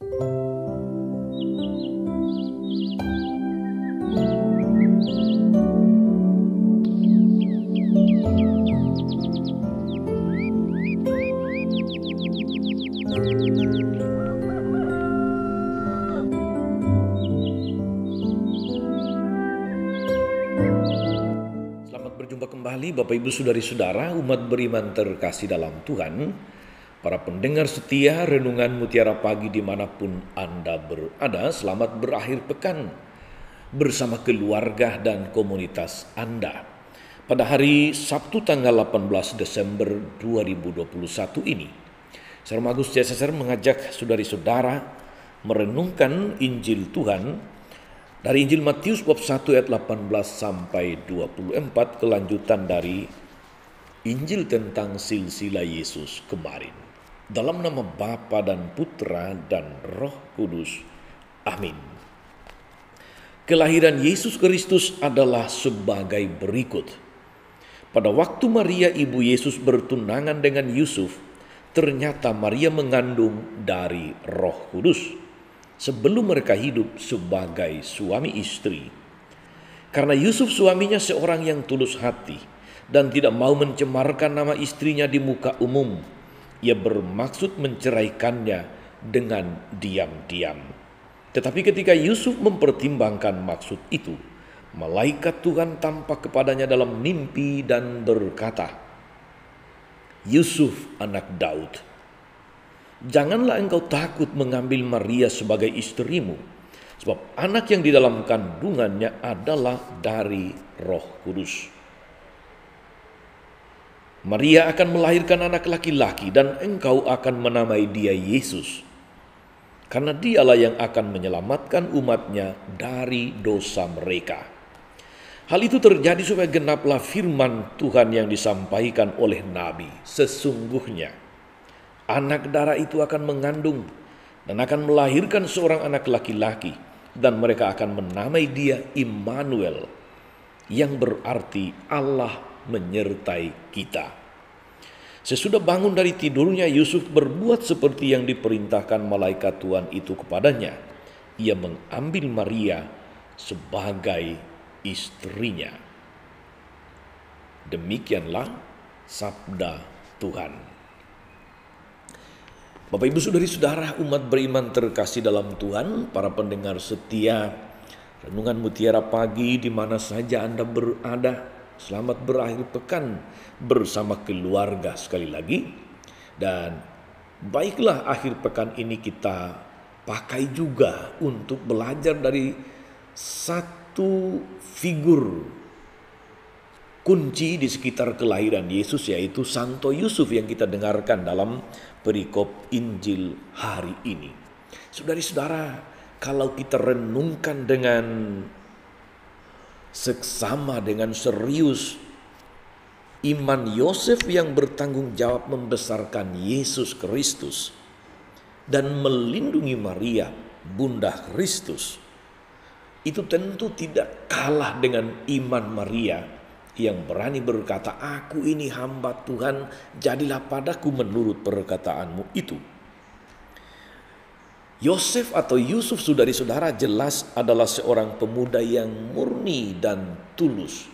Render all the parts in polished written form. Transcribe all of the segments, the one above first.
Selamat berjumpa kembali Bapak Ibu Saudari-saudara umat beriman terkasih dalam Tuhan. Para pendengar setia Renungan Mutiara Pagi dimanapun Anda berada, selamat berakhir pekan bersama keluarga dan komunitas Anda. Pada hari Sabtu tanggal 18 Desember 2021 ini, Saudara Agus CSSR mengajak saudari-saudara merenungkan Injil Tuhan dari Injil Matius bab 1 ayat 18 sampai 24, kelanjutan dari Injil tentang silsilah Yesus kemarin. Dalam nama Bapa dan Putra dan Roh Kudus. Amin. Kelahiran Yesus Kristus adalah sebagai berikut. Pada waktu Maria ibu Yesus bertunangan dengan Yusuf, ternyata Maria mengandung dari Roh Kudus sebelum mereka hidup sebagai suami istri. Karena Yusuf suaminya seorang yang tulus hati dan tidak mau mencemarkan nama istrinya di muka umum, ia bermaksud menceraikannya dengan diam-diam. Tetapi ketika Yusuf mempertimbangkan maksud itu, malaikat Tuhan tampak kepadanya dalam mimpi dan berkata, "Yusuf anak Daud, janganlah engkau takut mengambil Maria sebagai istrimu, sebab anak yang di dalam kandungannya adalah dari Roh Kudus. Maria akan melahirkan anak laki-laki dan engkau akan menamai dia Yesus, karena dialah yang akan menyelamatkan umatnya dari dosa mereka." Hal itu terjadi supaya genaplah firman Tuhan yang disampaikan oleh Nabi. Sesungguhnya anak darah itu akan mengandung dan akan melahirkan seorang anak laki-laki, dan mereka akan menamai dia Immanuel, yang berarti Allah menyertai kita. Sesudah bangun dari tidurnya, Yusuf berbuat seperti yang diperintahkan malaikat Tuhan itu kepadanya. Ia mengambil Maria sebagai istrinya. Demikianlah sabda Tuhan. Bapak Ibu Saudari-saudara umat beriman terkasih dalam Tuhan, para pendengar setia Renungan Mutiara Pagi di mana saja Anda berada, selamat berakhir pekan bersama keluarga sekali lagi. Dan baiklah akhir pekan ini kita pakai juga untuk belajar dari satu figur kunci di sekitar kelahiran Yesus, yaitu Santo Yusuf yang kita dengarkan dalam perikop Injil hari ini. Saudari-saudara, kalau kita renungkan dengan seksama, dengan serius, iman Yosef yang bertanggung jawab membesarkan Yesus Kristus dan melindungi Maria, Bunda Kristus, itu tentu tidak kalah dengan iman Maria yang berani berkata, "Aku ini hamba Tuhan, jadilah padaku menurut perkataanmu itu." Yosef atau Yusuf, saudari-saudara, jelas adalah seorang pemuda yang murni dan tulus,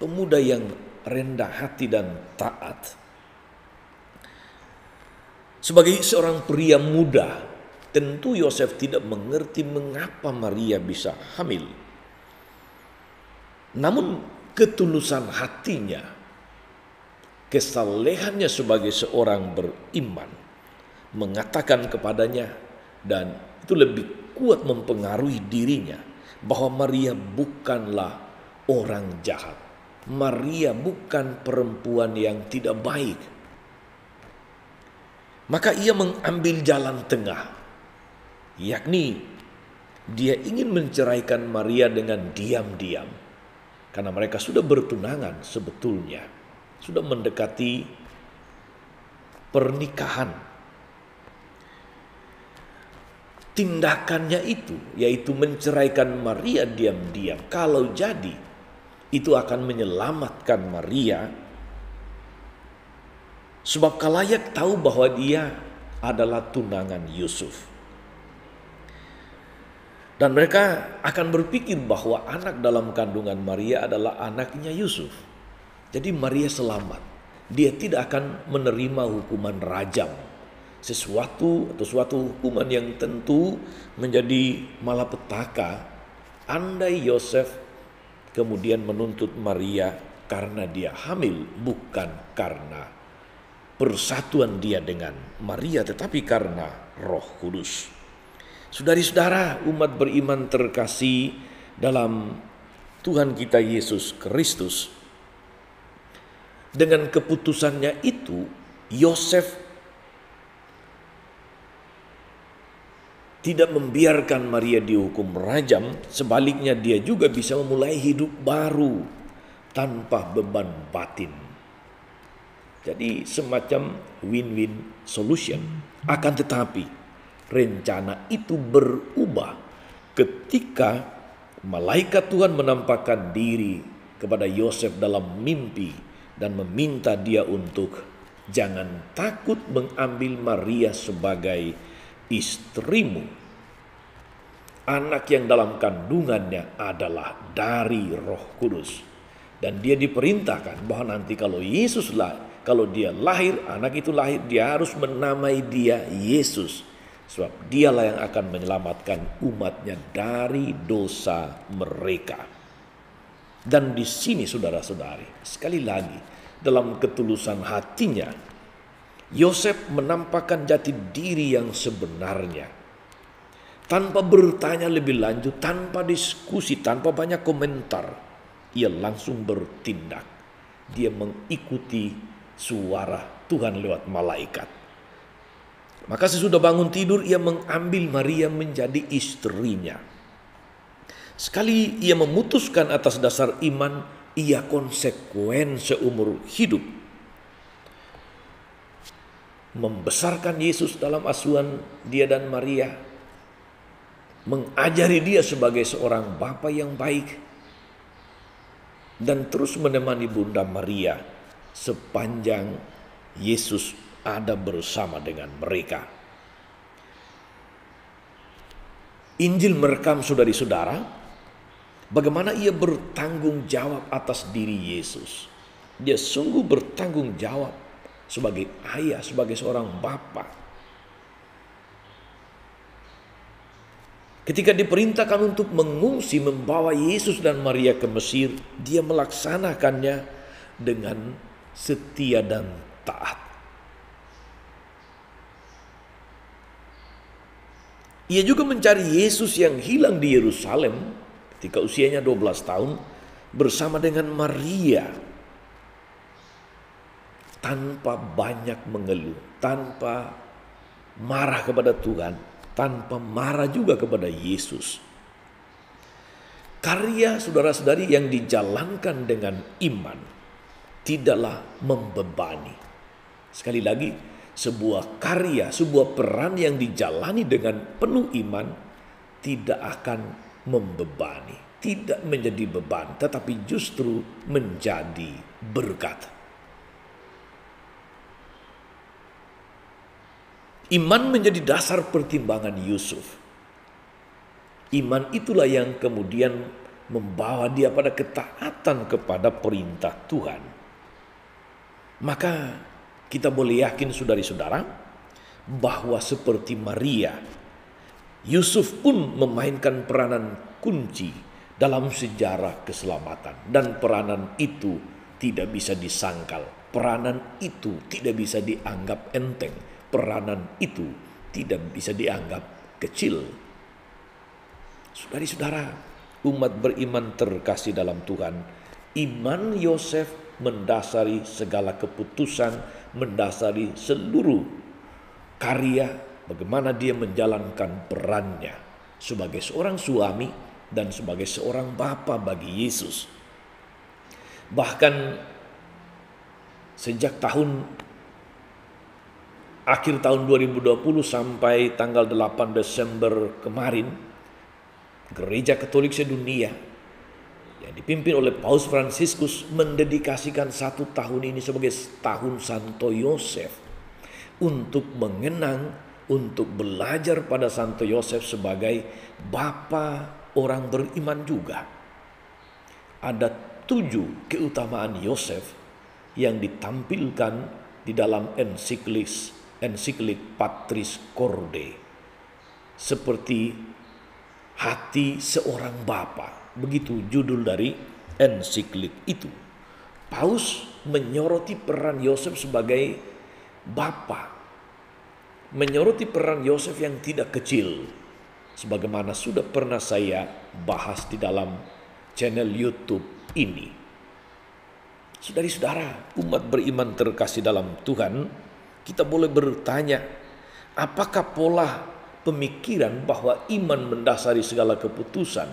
pemuda yang rendah hati dan taat. Sebagai seorang pria muda, tentu Yosef tidak mengerti mengapa Maria bisa hamil. Namun ketulusan hatinya, kesalehannya sebagai seorang beriman mengatakan kepadanya, dan itu lebih kuat mempengaruhi dirinya, bahwa Maria bukanlah orang jahat. Maria bukan perempuan yang tidak baik. Maka ia mengambil jalan tengah, yakni dia ingin menceraikan Maria dengan diam-diam. Karena mereka sudah bertunangan sebetulnya, sudah mendekati pernikahan. Tindakannya itu, yaitu menceraikan Maria diam-diam, kalau jadi, itu akan menyelamatkan Maria. Sebab khalayak tahu bahwa dia adalah tunangan Yusuf. Dan mereka akan berpikir bahwa anak dalam kandungan Maria adalah anaknya Yusuf. Jadi Maria selamat. Dia tidak akan menerima hukuman rajam. Suatu hukuman yang tentu menjadi malapetaka andai Yosef kemudian menuntut Maria karena dia hamil, bukan karena persatuan dia dengan Maria, tetapi karena Roh Kudus. Saudari-saudara, umat beriman terkasih dalam Tuhan kita Yesus Kristus, dengan keputusannya itu Yosef tidak membiarkan Maria dihukum rajam, sebaliknya dia juga bisa memulai hidup baru tanpa beban batin. Jadi semacam win-win solution. Akan tetapi rencana itu berubah ketika malaikat Tuhan menampakkan diri kepada Yosef dalam mimpi dan meminta dia untuk jangan takut mengambil Maria sebagai istrimu. Anak yang dalam kandungannya adalah dari Roh Kudus. Dan dia diperintahkan bahwa nanti kalau dia lahir, anak itu lahir, dia harus menamai dia Yesus. Sebab dialah yang akan menyelamatkan umatnya dari dosa mereka. Dan di sini saudara-saudari, sekali lagi dalam ketulusan hatinya, Yosef menampakkan jati diri yang sebenarnya. Tanpa bertanya lebih lanjut, tanpa diskusi, tanpa banyak komentar, ia langsung bertindak. Dia mengikuti suara Tuhan lewat malaikat. Maka sesudah bangun tidur, ia mengambil Maria menjadi istrinya. Sekali ia memutuskan atas dasar iman, ia konsekuen seumur hidup. Membesarkan Yesus dalam asuhan dia dan Maria. Mengajari dia sebagai seorang bapa yang baik. Dan terus menemani Bunda Maria sepanjang Yesus ada bersama dengan mereka. Injil merekam saudari-saudara bagaimana ia bertanggung jawab atas diri Yesus. Dia sungguh bertanggung jawab sebagai ayah, sebagai seorang bapa. Ketika diperintahkan untuk mengungsi membawa Yesus dan Maria ke Mesir, dia melaksanakannya dengan setia dan taat. Ia juga mencari Yesus yang hilang di Yerusalem ketika usianya 12 tahun bersama dengan Maria. Tanpa banyak mengeluh, tanpa marah kepada Tuhan, tanpa marah juga kepada Yesus. Karya saudara-saudari yang dijalankan dengan iman tidaklah membebani. Sekali lagi, sebuah karya, sebuah peran yang dijalani dengan penuh iman tidak akan membebani, tidak menjadi beban, tetapi justru menjadi berkat. Iman menjadi dasar pertimbangan Yusuf. Iman itulah yang kemudian membawa dia pada ketaatan kepada perintah Tuhan. Maka kita boleh yakin saudari-saudara bahwa seperti Maria, Yusuf pun memainkan peranan kunci dalam sejarah keselamatan. Dan peranan itu tidak bisa disangkal. Peranan itu tidak bisa dianggap enteng. Peranan itu tidak bisa dianggap kecil. Saudari-saudara, umat beriman terkasih dalam Tuhan, iman Yosef mendasari segala keputusan, mendasari seluruh karya bagaimana dia menjalankan perannya sebagai seorang suami dan sebagai seorang bapa bagi Yesus. Bahkan sejak akhir tahun 2020 sampai tanggal 8 Desember kemarin, Gereja Katolik sedunia yang dipimpin oleh Paus Fransiskus mendedikasikan 1 tahun ini sebagai tahun Santo Yosef untuk mengenang untuk belajar pada Santo Yosef sebagai bapa orang beriman juga. Ada 7 keutamaan Yosef yang ditampilkan di dalam ensiklik Patris Corde. Seperti hati seorang bapa. Begitu judul dari ensiklik itu. Paus menyoroti peran Yosef sebagai bapa. Menyoroti peran Yosef yang tidak kecil. Sebagaimana sudah pernah saya bahas di dalam channel YouTube ini. Saudara-saudara, umat beriman terkasih dalam Tuhan, kita boleh bertanya, apakah pola pemikiran bahwa iman mendasari segala keputusan,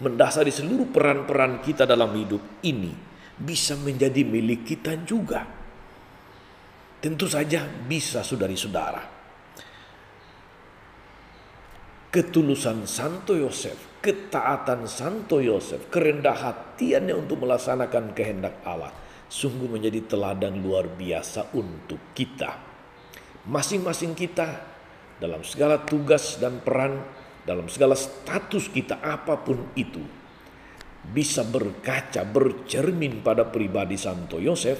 mendasari seluruh peran-peran kita dalam hidup ini, bisa menjadi milik kita juga? Tentu saja bisa, saudari-saudara. Ketulusan Santo Yosef, ketaatan Santo Yosef, kerendah hatiannya untuk melaksanakan kehendak Allah, sungguh menjadi teladan luar biasa untuk kita. Masing-masing kita dalam segala tugas dan peran, dalam segala status kita apapun itu, bisa berkaca, bercermin pada pribadi Santo Yosef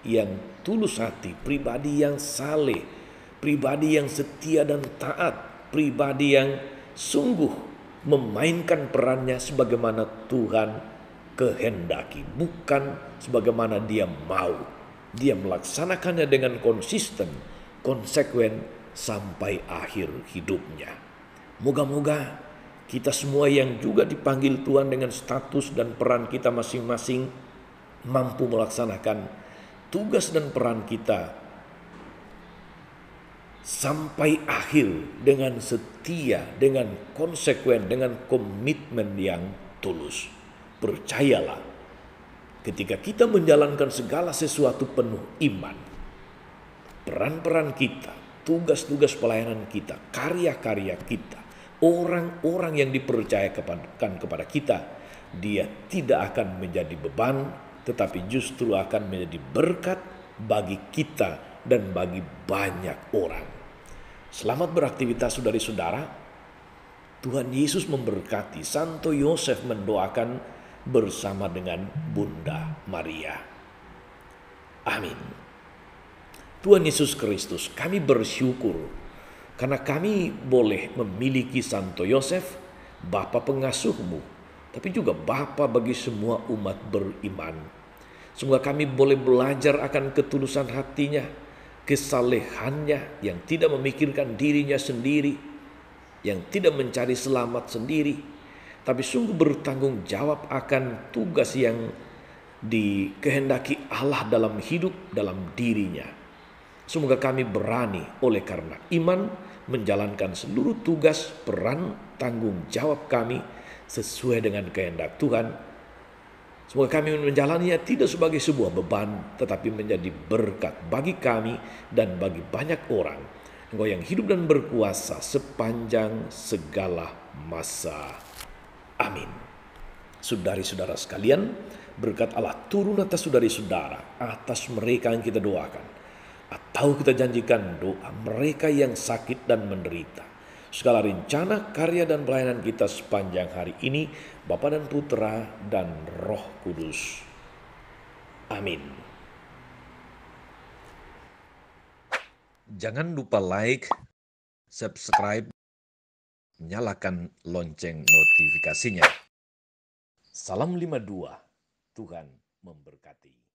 yang tulus hati, pribadi yang saleh, pribadi yang setia dan taat, pribadi yang sungguh memainkan perannya sebagaimana Tuhan kehendaki, bukan sebagaimana dia mau. Dia melaksanakannya dengan konsisten, konsekuen sampai akhir hidupnya. Moga-moga kita semua yang juga dipanggil Tuhan dengan status dan peran kita masing-masing mampu melaksanakan tugas dan peran kita sampai akhir dengan setia, dengan konsekuen, dengan komitmen yang tulus. Percayalah, ketika kita menjalankan segala sesuatu penuh iman, peran-peran kita, tugas-tugas pelayanan kita, karya-karya kita, orang-orang yang dipercayakan kepada kita, dia tidak akan menjadi beban, tetapi justru akan menjadi berkat bagi kita dan bagi banyak orang. Selamat beraktivitas, saudari-saudara. Tuhan Yesus memberkati. Santo Yosef mendoakan bersama dengan Bunda Maria. Amin. Tuhan Yesus Kristus, kami bersyukur karena kami boleh memiliki Santo Yosef, Bapa pengasuhmu, tapi juga Bapa bagi semua umat beriman. Semoga kami boleh belajar akan ketulusan hatinya, kesalehannya yang tidak memikirkan dirinya sendiri, yang tidak mencari selamat sendiri, tapi sungguh bertanggung jawab akan tugas yang dikehendaki Allah dalam hidup, dalam dirinya. Semoga kami berani oleh karena iman menjalankan seluruh tugas, peran, tanggung jawab kami sesuai dengan kehendak Tuhan. Semoga kami menjalaninya tidak sebagai sebuah beban, tetapi menjadi berkat bagi kami dan bagi banyak orang. Engkau yang hidup dan berkuasa sepanjang segala masa. Amin. Saudari-saudara sekalian, berkat Allah turun atas saudari-saudara, atas mereka yang kita doakan, atau kita janjikan doa mereka yang sakit dan menderita. Segala rencana, karya, dan pelayanan kita sepanjang hari ini, Bapa dan Putra dan Roh Kudus. Amin. Jangan lupa like, subscribe, nyalakan lonceng notifikasinya. Salam 52, Tuhan memberkati.